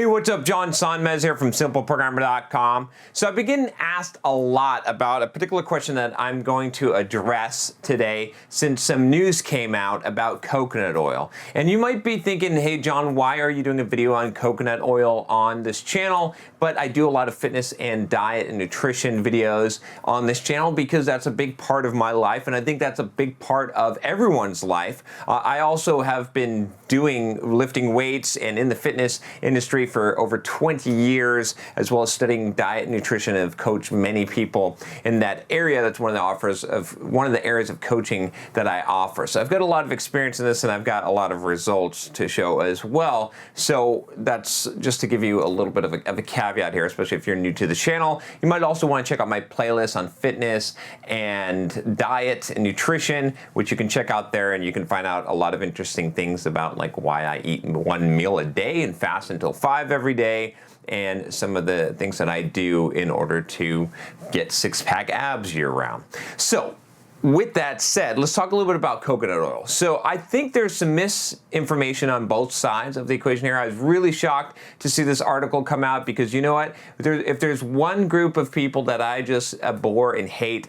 Hey, what's up? John Sonmez here from SimpleProgrammer.com. So I've been getting asked a lot about a particular question that I'm going to address today since some news came out about coconut oil. And you might be thinking, hey John, why are you doing a video on coconut oil on this channel? But I do a lot of fitness and diet and nutrition videos on this channel because that's a big part of my life, and I think that's a big part of everyone's life. I also have been lifting weights and in the fitness industry for over 20 years, as well as studying diet and nutrition, and have coached many people in that area. That's one of the areas of coaching that I offer. So I've got a lot of experience in this, and I've got a lot of results to show as well. So that's just to give you a little bit of a caveat here, especially if you're new to the channel. You might also want to check out my playlist on fitness and diet and nutrition, which you can check out there, and you can find out a lot of interesting things about like why I eat one meal a day and fast until 5 every day, and some of the things that I do in order to get six-pack abs year-round. So with that said, let's talk a little bit about coconut oil. So I think there's some misinformation on both sides of the equation here. I was really shocked to see this article come out because you know what? If there's one group of people that I just abhor and hate,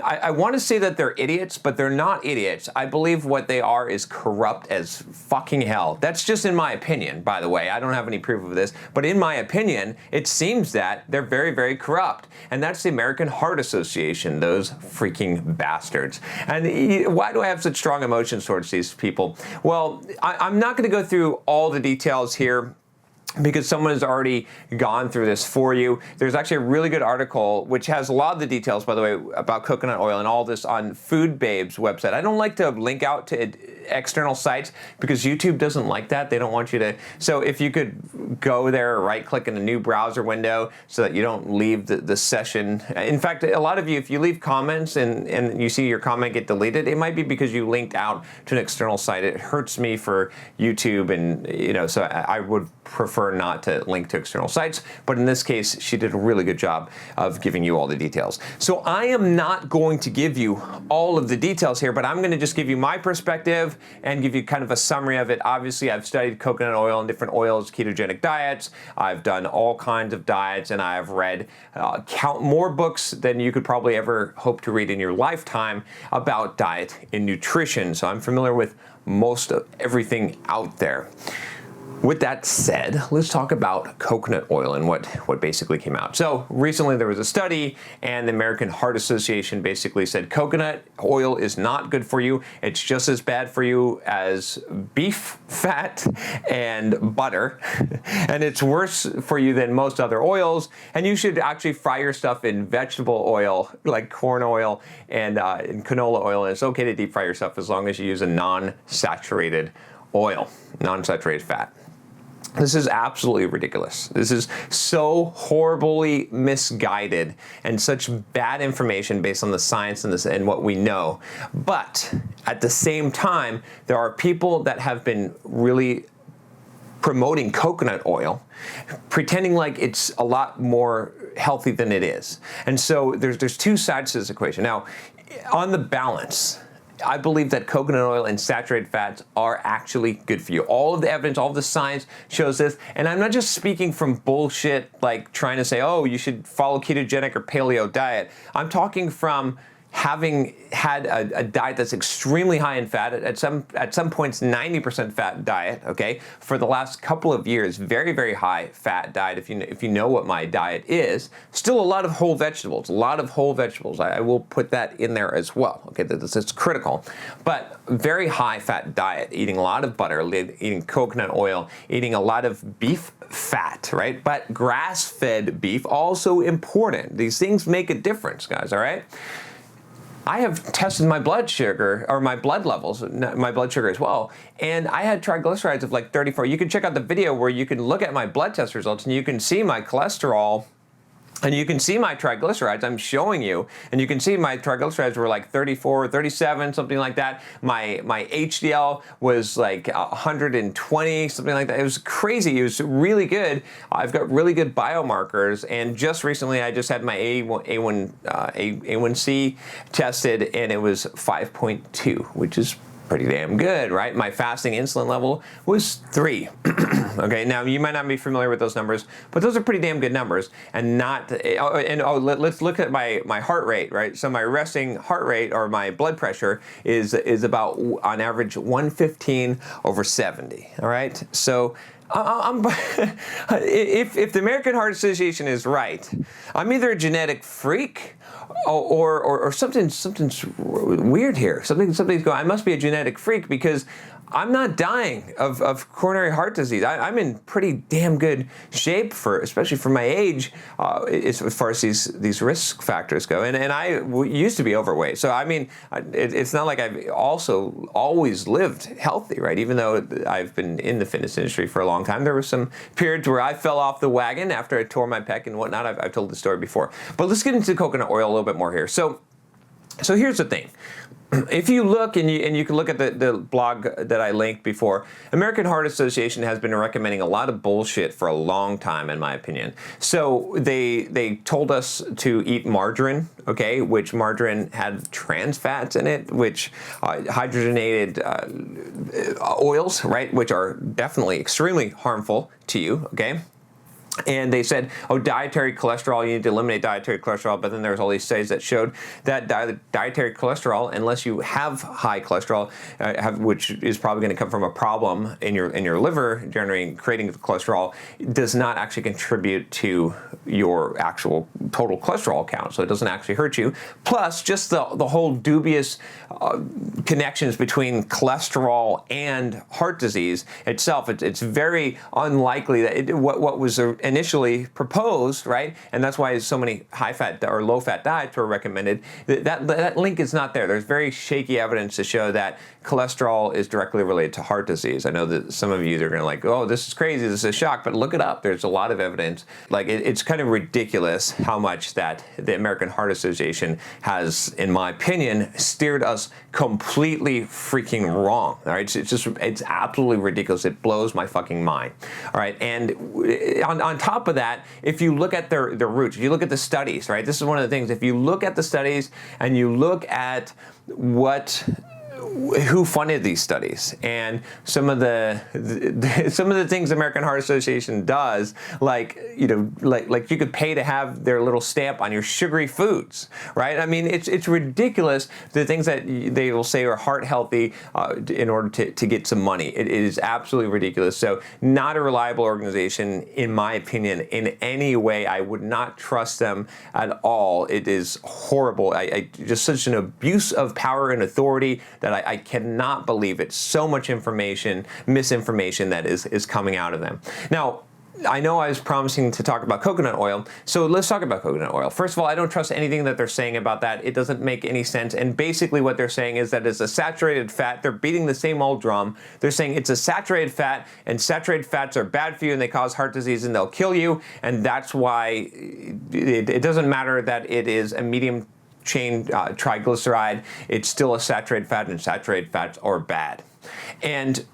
I want to say that they're idiots, but they're not idiots. I believe what they are is corrupt as fucking hell. That's just in my opinion, by the way. I don't have any proof of this, but in my opinion, it seems that they're very, very corrupt. And that's the American Heart Association, those freaking bastards. And why do I have such strong emotions towards these people? Well, I'm not going to go through all the details here, because someone has already gone through this for you. There's actually a really good article, which has a lot of the details, by the way, about coconut oil and all this on Food Babe's website. I don't like to link out to external sites because YouTube doesn't like that. They don't want you to. So if you could go there, right click in a new browser window so that you don't leave the session. In fact, a lot of you, if you leave comments and you see your comment get deleted, it might be because you linked out to an external site. It hurts me for YouTube, and so I would prefer not to link to external sites, but in this case, she did a really good job of giving you all the details. So I am not going to give you all of the details here, but I'm going to just give you my perspective and give you kind of a summary of it. Obviously, I've studied coconut oil and different oils, ketogenic diets. I've done all kinds of diets, and I've read more books than you could probably ever hope to read in your lifetime about diet and nutrition. So I'm familiar with most of everything out there. With that said, let's talk about coconut oil and what basically came out. So recently there was a study, and the American Heart Association basically said coconut oil is not good for you. It's just as bad for you as beef fat and butter, and it's worse for you than most other oils. And you should actually fry your stuff in vegetable oil, like corn oil and in canola oil. And it's okay to deep fry your stuff as long as you use a non-saturated oil, non-saturated fat. This is absolutely ridiculous. This is so horribly misguided and such bad information based on the science and what we know. But at the same time, there are people that have been really promoting coconut oil, pretending like it's a lot more healthy than it is. And so there's two sides to this equation. Now, on the balance, I believe that coconut oil and saturated fats are actually good for you. All of the evidence, all of the science shows this. And I'm not just speaking from bullshit, like trying to say, oh, you should follow ketogenic or paleo diet. I'm talking from having had a diet that's extremely high in fat, at some points 90% fat diet, okay, for the last couple of years, very, very high fat diet. If you know what my diet is, still a lot of whole vegetables, I will put that in there as well, okay, that's critical. But very high fat diet, eating a lot of butter, eating coconut oil, eating a lot of beef fat, right? But grass-fed beef, also important. These things make a difference, guys, all right? I have tested my blood sugar, or my blood levels, my blood sugar as well, and I had triglycerides of like 34. You can check out the video where you can look at my blood test results, and you can see my cholesterol, and you can see my triglycerides. I'm showing you, and you can see my triglycerides were like 34, 37, something like that. My HDL was like 120, something like that. It was crazy. It was really good. I've got really good biomarkers, and just recently I just had my A1C tested, and it was 5.2, which is pretty damn good, right? My fasting insulin level was 3. Okay, now you might not be familiar with those numbers, but those are pretty damn good numbers. And let's look at my heart rate, right? So my resting heart rate or my blood pressure is about on average 115/70. All right, so. If the American Heart Association is right, I'm either a genetic freak or something's weird here. Something's going. I must be a genetic freak because I'm not dying of coronary heart disease. I'm in pretty damn good shape especially for my age, as far as these risk factors go. And I used to be overweight, so I mean, it's not like I've also always lived healthy, right? Even though I've been in the fitness industry for a long time, there were some periods where I fell off the wagon after I tore my pec and whatnot. I've told the story before, but let's get into coconut oil a little bit more here. So here's the thing. If you look, and you can look at the blog that I linked before, American Heart Association has been recommending a lot of bullshit for a long time, in my opinion. So they told us to eat margarine, okay, which margarine had trans fats in it, which hydrogenated oils, right, which are definitely extremely harmful to you, okay? And they said, dietary cholesterol, you need to eliminate dietary cholesterol, but then there's all these studies that showed that dietary cholesterol, unless you have high cholesterol, which is probably going to come from a problem in your liver creating the cholesterol, does not actually contribute to your actual total cholesterol count. So it doesn't actually hurt you. Plus, just the whole dubious connections between cholesterol and heart disease itself, it's very unlikely that what was initially proposed, right? And that's why so many high-fat or low-fat diets were recommended. That link is not there. There's very shaky evidence to show that cholesterol is directly related to heart disease. I know that some of you are going to like, oh, this is crazy, this is a shock, but look it up. There's a lot of evidence. Like, it's kind of ridiculous how much that the American Heart Association has, in my opinion, steered us completely freaking wrong. All right, it's absolutely ridiculous. It blows my fucking mind. All right, and on top of that, if you look at their roots, if you look at the studies, right, this is one of the things. If you look at the studies and you look at who funded these studies and some of the things the American Heart Association does, like you could pay to have their little stamp on your sugary foods, right? I mean, it's ridiculous the things that they will say are heart healthy in order to get some money. It is absolutely ridiculous. So not a reliable organization, in my opinion, in any way. I would not trust them at all. It is horrible. I just such an abuse of power and authority that I cannot believe it. So much misinformation that is coming out of them. Now, I know I was promising to talk about coconut oil, so let's talk about coconut oil. First of all, I don't trust anything that they're saying about that. It doesn't make any sense, and basically what they're saying is that it's a saturated fat. They're beating the same old drum. They're saying it's a saturated fat, and saturated fats are bad for you, and they cause heart disease, and they'll kill you, and that's why it doesn't matter that it is a medium chain triglyceride. It's still a saturated fat, and saturated fats are bad. And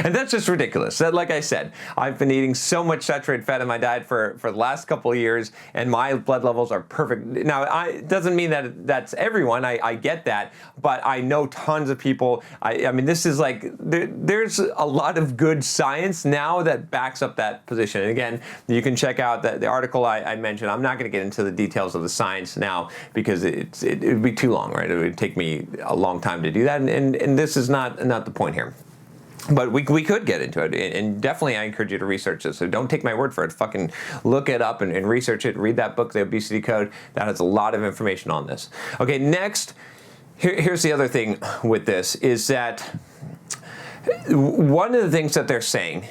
that's just ridiculous. That, like I said, I've been eating so much saturated fat in my diet for the last couple of years, and my blood levels are perfect. Now, it doesn't mean that that's everyone. I get that, but I know tons of people. I mean, this is like, there's a lot of good science now that backs up that position. And again, you can check out the article I mentioned. I'm not going to get into the details of the science now because it would be too long, right? It would take me a long time to do that, and this is not the point here. But we could get into it, and definitely I encourage you to research this. So don't take my word for it. Fucking look it up and research it. Read that book, The Obesity Code. That has a lot of information on this. Okay, next, here's the other thing with this, is that one of the things that they're saying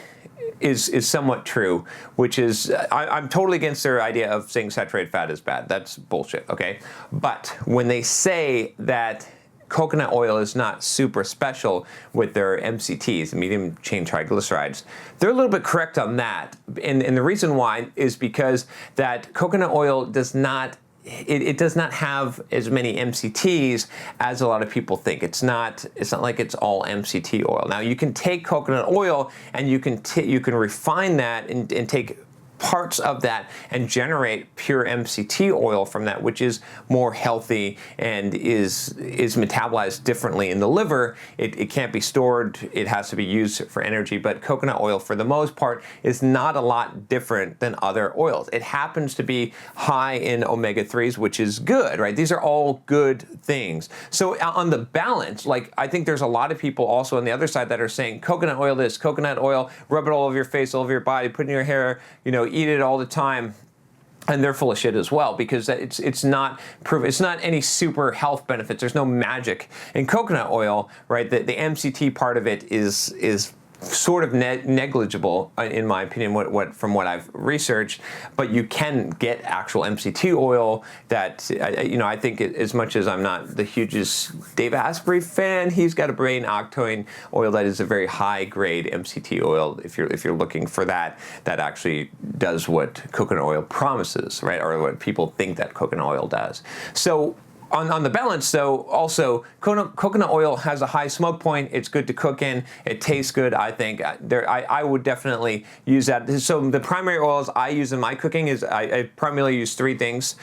is somewhat true, which is I'm totally against their idea of saying saturated fat is bad. That's bullshit, okay? But when they say that coconut oil is not super special with their MCTs, medium chain triglycerides, they're a little bit correct on that. And the reason why is because that coconut oil does not have as many MCTs as a lot of people think. It's not like it's all MCT oil. Now, you can take coconut oil and you can refine that and take parts of that and generate pure MCT oil from that, which is more healthy and is metabolized differently in the liver. It can't be stored. It has to be used for energy. But coconut oil, for the most part, is not a lot different than other oils. It happens to be high in omega-3s, which is good, right? These are all good things. So on the balance, like, I think there's a lot of people also on the other side that are saying coconut oil this, coconut oil, rub it all over your face, all over your body, put it in your hair, eat it all the time. And they're full of shit as well, because it's not proven. It's not any super health benefits. There's no magic in coconut oil, right? The MCT part of it is sort of negligible, in my opinion, from what I've researched. But you can get actual MCT oil that, I think, as much as I'm not the hugest Dave Asprey fan, he's got a brain octane oil that is a very high grade MCT oil. If you're looking for that actually does what coconut oil promises, right? Or what people think that coconut oil does. So on the balance, though, also coconut oil has a high smoke point. It's good to cook in. It tastes good, I think. I would definitely use that. So the primary oils I use in my cooking is I primarily use three things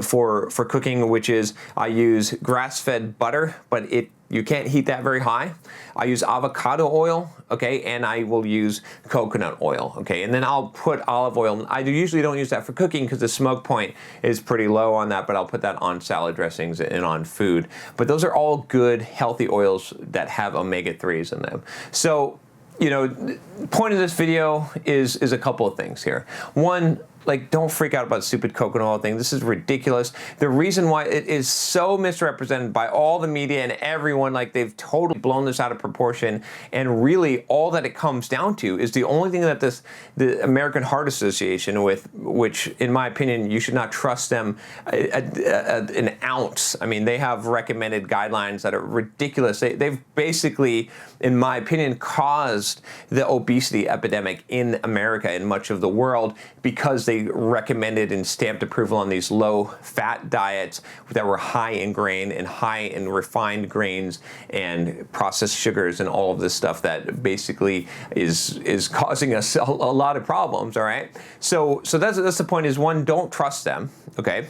for cooking, which is I use grass-fed butter, but you can't heat that very high. I use avocado oil, okay, and I will use coconut oil, okay, and then I'll put olive oil. I usually don't use that for cooking because the smoke point is pretty low on that, but I'll put that on salad dressings and on food. But those are all good, healthy oils that have omega-3s in them. So, the point of this video is a couple of things here. One, don't freak out about stupid coconut oil thing. This is ridiculous. The reason why it is so misrepresented by all the media and everyone, they've totally blown this out of proportion. And really, all that it comes down to is the only thing that the American Heart Association, which in my opinion, you should not trust them an ounce. I mean, they have recommended guidelines that are ridiculous. They've basically, in my opinion, caused the obesity epidemic in America and much of the world because they recommended and stamped approval on these low-fat diets that were high in grain and high in refined grains and processed sugars and all of this stuff that basically is causing us a lot of problems. All right, so that's the point. Is one, don't trust them. Okay.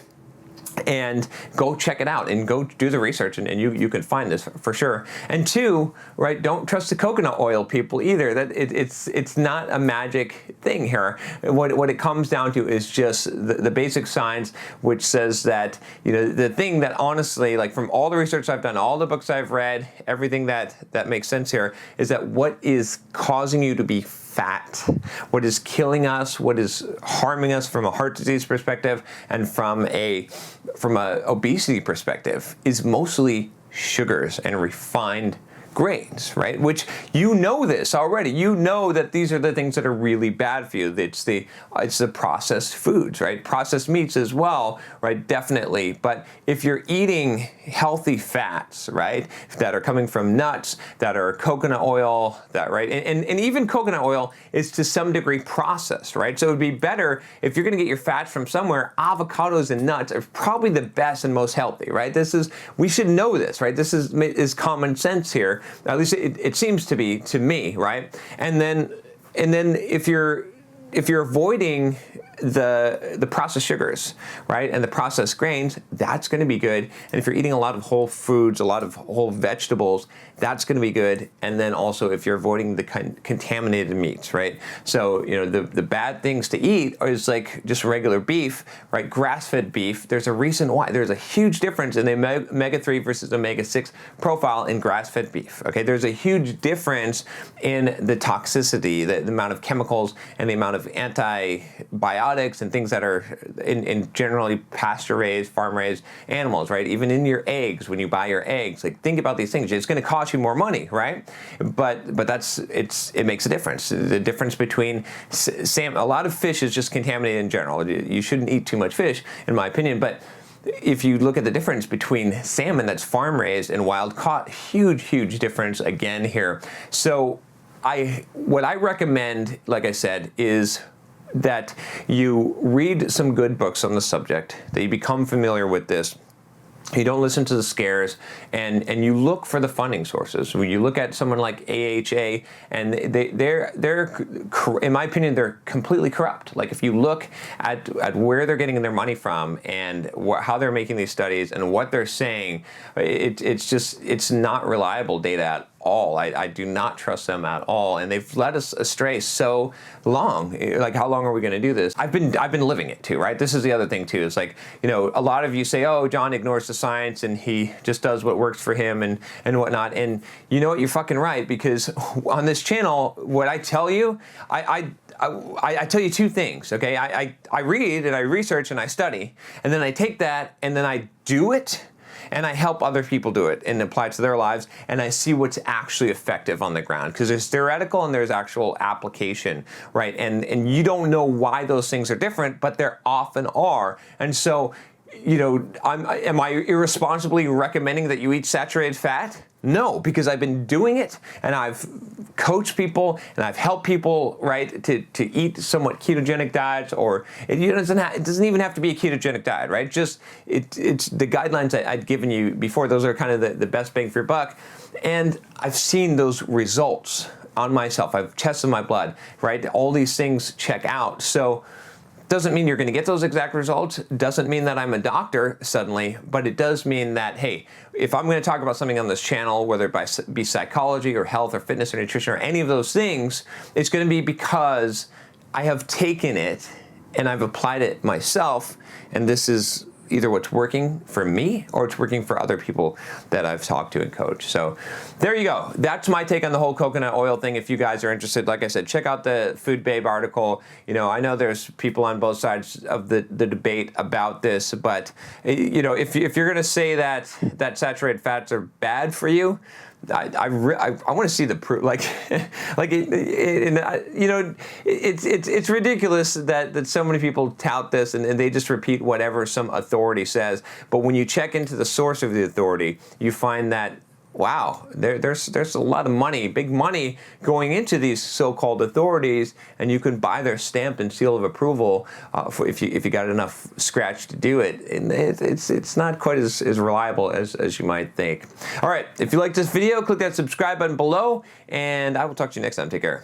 And go check it out and go do the research, and you can find this for sure. And two, right, don't trust the coconut oil people either. That it's not a magic thing here. What it comes down to is just the basic science, which says that the thing that honestly, from all the research I've done, all the books I've read, everything that makes sense here is that what is causing you to be fat, what is killing us, what is harming us from a heart disease perspective and from a obesity perspective is mostly sugars and refined grains, right? Which this already. You know that these are the things that are really bad for you. It's the processed foods, right? Processed meats as well, right? Definitely. But if you're eating healthy fats, right, that are coming from nuts, that are coconut oil, that right, and even coconut oil is to some degree processed, right? So it would be better if you're going to get your fats from somewhere. Avocados and nuts are probably the best and most healthy, right? We should know this, right? This is common sense here. At least it seems to be to me, right? And then if you're avoiding the processed sugars, right, and the processed grains, that's going to be good. And if you're eating a lot of whole foods, a lot of whole vegetables, that's going to be good. And then also if you're avoiding the contaminated meats, right? So the bad things to eat is just regular beef, right? Grass-fed beef. There's a reason why. There's a huge difference in the omega-3 versus omega-6 profile in grass-fed beef. Okay, there's a huge difference in the toxicity, the amount of chemicals and the amount of antibiotics and things that are in generally pasture-raised, farm-raised animals, right? Even in your eggs, when you buy your eggs, think about these things. It's going to cost you more money, right? But it makes a difference. The difference between salmon, a lot of fish is just contaminated in general. You shouldn't eat too much fish, in my opinion, but if you look at the difference between salmon that's farm-raised and wild-caught, huge difference again here. So what I recommend, like I said, is that you read some good books on the subject, that you become familiar with this, You don't listen to the scares, and you look for the funding sources. When you look at someone like AHA, and they're in my opinion, they're completely corrupt. Like, if you look at where they're getting their money from and how they're making these studies and what they're saying, it's not reliable data at all. I do not trust them at all, and they've led us astray so long. Like, how long are we going to do this? I've been living it too, right? This is the other thing too. It's like, a lot of you say, oh, John ignores the science and he just does what works for him and whatnot. And you know what? You're fucking right, because on this channel, what I tell you, I tell you two things, okay? I read and I research and I study, and then I take that and then I do it. And I help other people do it and apply it to their lives, and I see what's actually effective on the ground, because there's theoretical and there's actual application, right? And you don't know why those things are different, but there often are. And so, am I irresponsibly recommending that you eat saturated fat? No, because I've been doing it, and I've coached people, and I've helped people, right, to eat somewhat ketogenic diets, or it doesn't even have to be a ketogenic diet, right? Just it's the guidelines I'd given you before. Those are kind of the best bang for your buck, and I've seen those results on myself. I've tested my blood, right? All these things check out. So doesn't mean you're going to get those exact results. Doesn't mean that I'm a doctor suddenly, but it does mean that, hey, if I'm going to talk about something on this channel, whether it be psychology or health or fitness or nutrition or any of those things, it's going to be because I have taken it and I've applied it myself, and this is either what's working for me or it's working for other people that I've talked to and coached. So there you go. That's my take on the whole coconut oil thing. If you guys are interested, like I said, check out the Food Babe article. I know there's people on both sides of the debate about this, but if you're going to say that saturated fats are bad for you, I want to see the proof. It's ridiculous that so many people tout this and they just repeat whatever some authority says. But when you check into the source of the authority, you find that, wow, there's a lot of money, big money going into these so-called authorities, and you can buy their stamp and seal of approval if you got enough scratch to do it. And it's not quite as reliable as you might think. All right, if you like this video, click that subscribe button below, and I will talk to you next time. Take care.